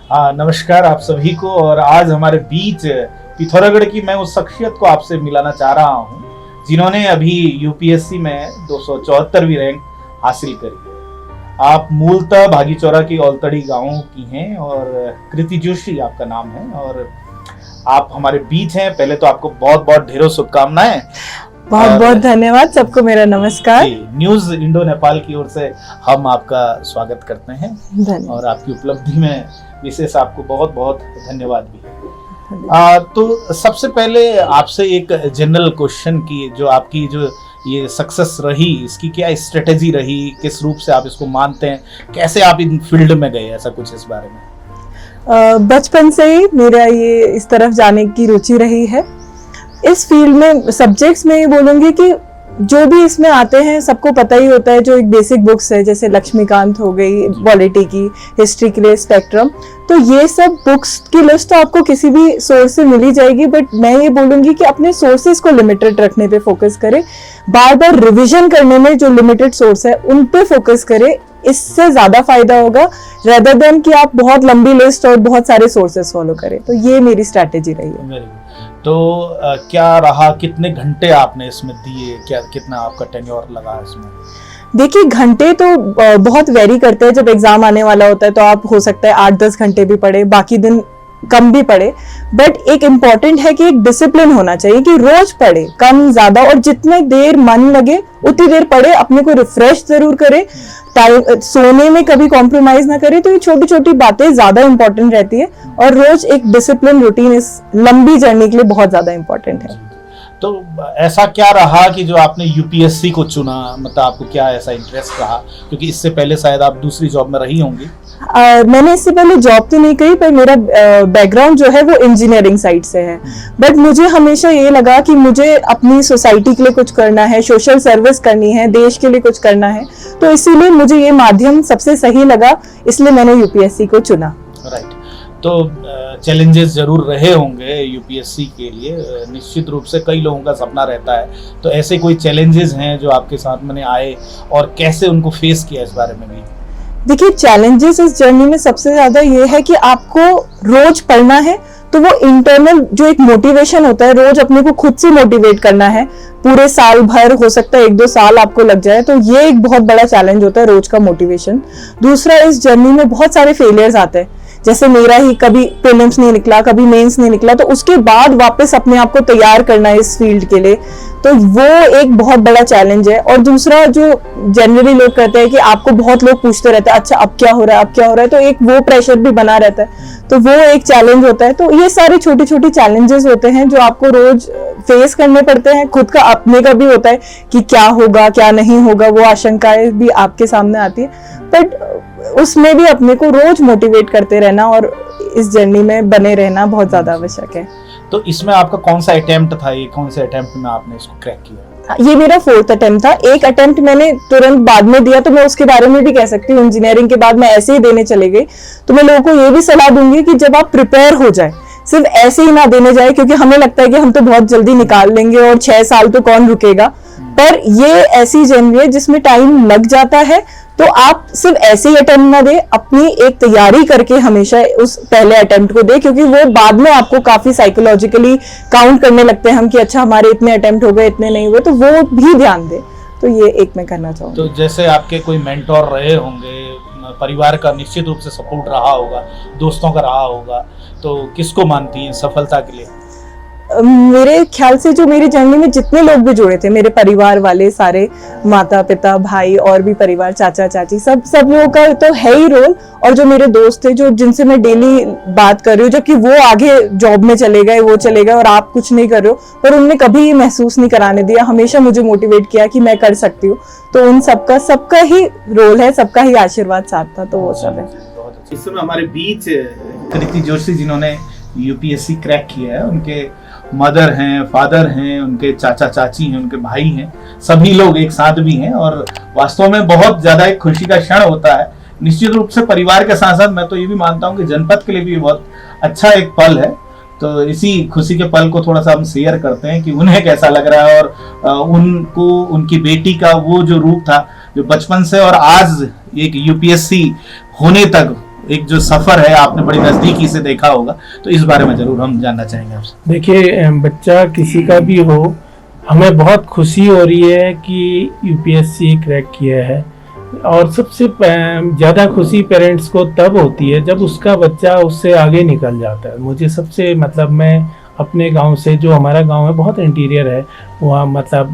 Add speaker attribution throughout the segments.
Speaker 1: नमस्कार आप सभी को। और आज हमारे बीच पिथौरागढ़ की मैं उस शख्सियत को आपसे मिलाना चाह रहा हूं जिन्होंने अभी यूपीएससी में 274वीं रैंक हासिल करी है। आप मूलतः भागीचौरा की औलतड़ी गांव की हैं और कृति जोशी आपका नाम है और आप हमारे बीच हैं। पहले तो आपको बहुत बहुत ढेरों शुभकामनाएं।
Speaker 2: बहुत बहुत धन्यवाद सबको, मेरा नमस्कार।
Speaker 1: न्यूज इंडो नेपाल की ओर से हम आपका स्वागत करते हैं और आपकी उपलब्धि में विशेष आपको बहुत बहुत धन्यवाद भी है। तो सबसे पहले आपसे एक जनरल क्वेश्चन की, जो आपकी जो ये सक्सेस रही, इसकी क्या स्ट्रेटेजी रही, किस रूप से आप इसको मानते हैं, कैसे आप इन फील्ड में गए, ऐसा कुछ इस बारे में?
Speaker 2: बचपन से ही मेरा ये इस तरफ जाने की रुचि रही है। इस फील्ड में सब्जेक्ट्स में ये बोलूँगी कि जो भी इसमें आते हैं सबको पता ही होता है, जो एक बेसिक बुक्स है जैसे लक्ष्मीकांत हो गई, पॉलिटी की, हिस्ट्री के लिए स्पेक्ट्रम, तो ये सब बुक्स की लिस्ट तो आपको किसी भी सोर्स से मिल ही जाएगी। बट मैं ये बोलूँगी कि अपने सोर्सेज को लिमिटेड रखने पे फोकस करें, बार बार रिविजन करने में जो लिमिटेड सोर्स है उन पे फोकस करें, इससे ज़्यादा फायदा होगा रेदर देन कि आप बहुत लंबी लिस्ट और बहुत सारे सोर्सेज फॉलो करें। तो ये मेरी स्ट्रैटेजी रही है।
Speaker 1: तो क्या रहा, कितने घंटे आपने इसमें दिए, क्या कितना आपका टेन्योर लगा इसमें?
Speaker 2: देखिए, घंटे तो बहुत वेरी करते हैं। जब एग्जाम आने वाला होता है तो आप हो सकता है 8-10 घंटे भी पढ़े, बाकी दिन कम भी पढ़े। बट एक इम्पॉर्टेंट है कि एक डिसिप्लिन होना चाहिए कि रोज पढ़े, कम ज्यादा, और जितने देर मन लगे उतनी देर पढ़े, अपने को रिफ्रेश जरूर करे, टाइम सोने में कभी कॉम्प्रोमाइज ना करे। तो ये छोटी छोटी बातें ज्यादा इंपॉर्टेंट रहती है और रोज एक डिसिप्लिन रूटीन इस लंबी जर्नी के लिए बहुत ज्यादा इंपॉर्टेंट है।
Speaker 1: तो ऐसा क्या रहा कि जो आपने यूपीएससी को चुना, मतलब आपको क्या ऐसा इंटरेस्ट रहा, क्योंकि इससे पहले शायद आप दूसरी जॉब में रही होंगी?
Speaker 2: मैंने इससे पहले जॉब तो नहीं करी, पर मेरा बैकग्राउंड जो है वो इंजीनियरिंग साइड से है। बट मुझे हमेशा ये लगा कि मुझे अपनी सोसाइटी के लिए कुछ करना है, सोशल सर्विस करनी है, देश के लिए कुछ करना है, तो इसीलिए मुझे ये माध्यम सबसे सही लगा, इसलिए मैंने यूपीएससी को चुना।
Speaker 1: राइट। तो चैलेंजेस जरूर रहे होंगे यूपीएससी के लिए, निश्चित रूप से कई लोगों का सपना रहता है। तो ऐसे कोई चैलेंजेस हैं जो आपके साथ में आए और कैसे उनको फेस किया, इस बारे में भी?
Speaker 2: देखिए, चैलेंजेस इस जर्नी में सबसे ज्यादा ये है कि आपको रोज पढ़ना है, तो वो इंटरनल जो एक मोटिवेशन होता है, रोज अपने को खुद से मोटिवेट करना है, पूरे साल भर, हो सकता है 1-2 साल आपको लग जाए, तो ये एक बहुत बड़ा चैलेंज होता है, रोज का मोटिवेशन। दूसरा, इस जर्नी में बहुत सारे फेलियर्स आते हैं, जैसे मेरा ही कभी प्रीलिम्स नहीं निकला, कभी मेंस नहीं निकला, तो उसके बाद वापस अपने आप को तैयार करना है इस फील्ड के लिए, तो वो एक बहुत बड़ा चैलेंज है। और दूसरा, जो जनरली लोग कहते हैं कि आपको बहुत लोग पूछते रहते हैं, अच्छा अब क्या हो रहा है, अब क्या हो रहा है, तो एक वो प्रेशर भी बना रहता है, तो वो एक चैलेंज होता है। तो ये सारे छोटे छोटे चैलेंजेस होते हैं जो आपको रोज फेस करने पड़ते हैं। खुद का अपने का भी होता है कि क्या होगा क्या नहीं होगा, वो आशंकाएं भी आपके सामने आती है, बट उसमें भी अपने को रोज मोटिवेट करते रहना और इस जर्नी में बने रहना बहुत ज्यादा आवश्यक है।
Speaker 1: तो इसमें आपका कौन सा अटेम्प्ट था, ये कौन से अटेम्प्ट में आपने इसको क्रैक किया?
Speaker 2: ये मेरा 4th अटेम्प्ट था। एक अटेम्प्ट मैंने तुरंत बाद में दिया, तो मैं उसके बारे में भी कह सकती हूँ। इंजीनियरिंग के बाद मैं ऐसे ही देने चले गई, तो मैं लोगों को ये भी सलाह दूंगी कि जब आप प्रिपेयर हो जाए, सिर्फ ऐसे ही ना देने जाए, क्योंकि हमें लगता है कि हम तो बहुत जल्दी निकाल लेंगे और 6 साल तो कौन रुकेगा, पर ये ऐसी जर्नी है जिसमें टाइम लग जाता है। तो आप सिर्फ ऐसे ही अटेम्प्ट ना दे, अपनी एक तैयारी करके हमेशा उस पहले अटेम्प्ट को दे, क्योंकि वो बाद में आपको काफी साइकोलॉजिकली काउंट करने लगते हैं हम कि अच्छा हमारे इतने अटेम्प्ट हो गए, इतने नहीं हुए, तो वो भी ध्यान दे। तो ये एक मैं करना चाहूँगी।
Speaker 1: तो जैसे आपके कोई मेंटोर रहे होंगे, परिवार का निश्चित रूप से सपोर्ट रहा होगा, दोस्तों का रहा होगा, तो किसको मानती हैं सफलता के लिए?
Speaker 2: मेरे ख्याल से जो मेरी जर्नी में जितने लोग भी जुड़े थे, मेरे परिवार वाले सारे, माता पिता, भाई और भी परिवार, चाचा चाची, सब लोगों का तो है ही रोल। और जो मेरे दोस्त थे, जो जिनसे मैं डेली बात कर रही हूँ, जबकि वो आगे जॉब में चले गए, वो चले गए और आप कुछ नहीं कर रहे हो, पर उनने कभी महसूस नहीं कराने दिया, हमेशा मुझे मोटिवेट किया कि मैं कर सकती हूँ। तो उन सबका ही रोल है, सबका ही आशीर्वाद साथ था, तो वो सब है।
Speaker 1: इस समय हमारे बीच कृति जोशी जिन्होंने यूपीएससी क्रैक किया है, उनके मदर हैं, फादर हैं, उनके चाचा चाची हैं, उनके भाई हैं, सभी लोग एक साथ भी हैं और वास्तव में बहुत ज्यादा एक खुशी का क्षण होता है। निश्चित रूप से परिवार के साथ साथ मैं तो ये भी मानता हूँ कि जनपद के लिए भी बहुत अच्छा एक पल है। तो इसी खुशी के पल को थोड़ा सा हम शेयर करते हैं कि उन्हें कैसा लग रहा है और उनको उनकी बेटी का वो जो रूप था जो बचपन से और आज एक यूपीएससी होने तक एक जो सफर है आपने बड़ी नजदीकी से देखा होगा, तो इस बारे में जरूर हम जानना चाहेंगे आपसे।
Speaker 3: देखिए, बच्चा किसी का भी हो, हमें बहुत खुशी हो रही है कि यूपीएससी क्रैक किया है। और सबसे ज़्यादा खुशी पेरेंट्स को तब होती है जब उसका बच्चा उससे आगे निकल जाता है। मुझे सबसे मतलब, मैं अपने गांव से, जो हमारा गांव है बहुत इंटीरियर है, वहाँ मतलब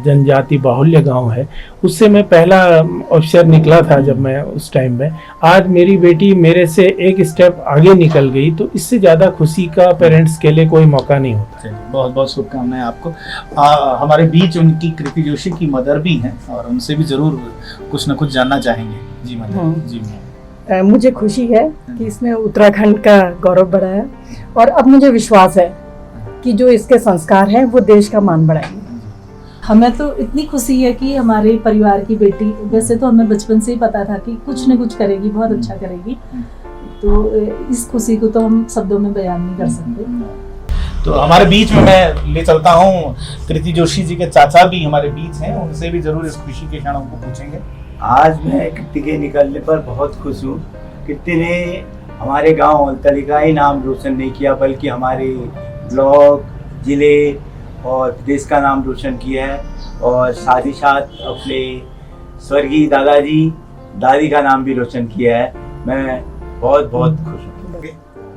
Speaker 3: जनजाति बाहुल्य गांव है, उससे मैं पहला अवसर निकला था जब मैं उस टाइम में। आज मेरी बेटी मेरे से एक स्टेप आगे निकल गई, तो इससे ज़्यादा खुशी का पेरेंट्स के लिए कोई मौका नहीं होता।
Speaker 1: चलिए, बहुत बहुत शुभकामनाएं आपको। हमारे बीच उनकी कृति जोशी की मदर भी हैं और उनसे भी जरूर कुछ न कुछ जानना चाहेंगे। जी मदर। जी मैम।
Speaker 4: मुझे खुशी है कि इसमें उत्तराखंड का गौरव बढ़ा है, और अब मुझे विश्वास है कि जो इसके संस्कार हैं वो देश का मान बढ़ाएंगे।
Speaker 5: हमें तो इतनी खुशी है कि हमारे परिवार की बेटी, वैसे तो हमें बचपन से ही पता था कि कुछ न कुछ करेगी, बहुत अच्छा करेगी, तो इस खुशी को तो हम शब्दों में बयान नहीं कर सकते।
Speaker 1: तो हमारे बीच में मैं ले चलता हूँ, कृति जोशी जी के चाचा भी हमारे बीच हैं, उनसे भी जरूर इस खुशी के क्षणों को पूछेंगे।
Speaker 6: आज मैं कृति के निकलने पर बहुत खुश हूँ। कृति ने हमारे गांव औलतली का ही नाम रोशन नहीं किया, बल्कि हमारे ब्लॉक, जिले और देश का नाम रोशन किया है, और साथ ही साथ अपने स्वर्गीय दादाजी दादी का नाम भी रोशन किया है। मैं बहुत बहुत खुश हूँ।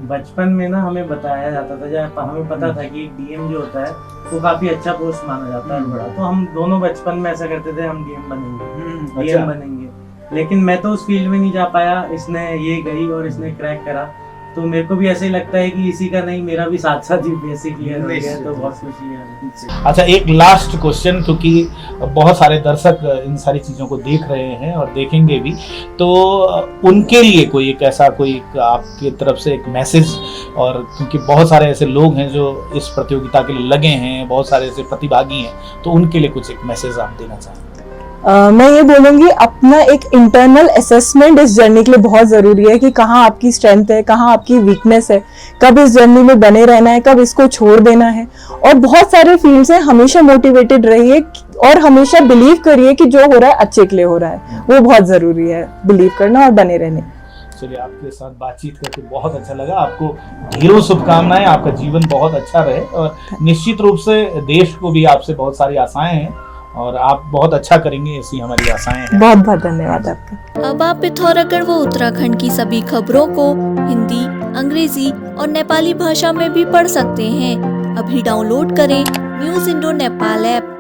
Speaker 7: बचपन में ना हमें बताया जाता था, जब हमें पता था कि डीएम जो होता है वो काफी अच्छा पोस्ट माना जाता है बड़ा, तो हम दोनों बचपन में ऐसा करते थे, हम डीएम बनेंगे, डीएम बनेंगे। लेकिन मैं तो उस फील्ड में नहीं जा पाया, इसने ये गई और इसने क्रैक करा, तो मेरे को भी ऐसे ही लगता है कि इसी का नहीं, मेरा भी साथ साथ यूपीएससी क्लियर हो गया, तो बहुत खुशी है।
Speaker 1: अच्छा, एक लास्ट क्वेश्चन, क्योंकि बहुत सारे दर्शक इन सारी चीज़ों को देख रहे हैं और देखेंगे भी, तो उनके लिए कोई एक ऐसा कोई आपकी तरफ से एक मैसेज, और क्योंकि बहुत सारे ऐसे लोग हैं जो इस प्रतियोगिता के लिए लगे हैं, बहुत सारे ऐसे प्रतिभागी हैं, तो उनके लिए कुछ एक मैसेज आप देना चाहेंगे?
Speaker 2: मैं ये बोलूंगी, अपना एक इंटरनल असेसमेंट इस जर्नी के लिए बहुत जरूरी है, कि कहाँ आपकी स्ट्रेंथ है, कहाँ आपकी वीकनेस है, कब इस जर्नी में बने रहना है, कब इसको छोड़ देना है। और बहुत सारे फील्ड्स हैं, हमेशा मोटिवेटेड रहिए और हमेशा बिलीव करिए कि जो हो रहा है अच्छे के लिए हो रहा है। वो बहुत जरूरी है, बिलीव करना और बने रहने।
Speaker 1: चलिए, आपके साथ बातचीत करके बहुत अच्छा लगा। आपको ढेरों शुभकामनाएं, आपका जीवन बहुत अच्छा रहे, और निश्चित रूप से देश को भी आपसे बहुत सारी आशाएं हैं, और आप बहुत अच्छा करेंगे, ऐसी हमारी आशाएं हैं।
Speaker 2: बहुत बहुत धन्यवाद आपका।
Speaker 8: अब आप पिथौरागढ़ व उत्तराखंड की सभी खबरों को हिंदी, अंग्रेजी और नेपाली भाषा में भी पढ़ सकते हैं। अभी डाउनलोड करें न्यूज़ इंडो नेपाल ऐप।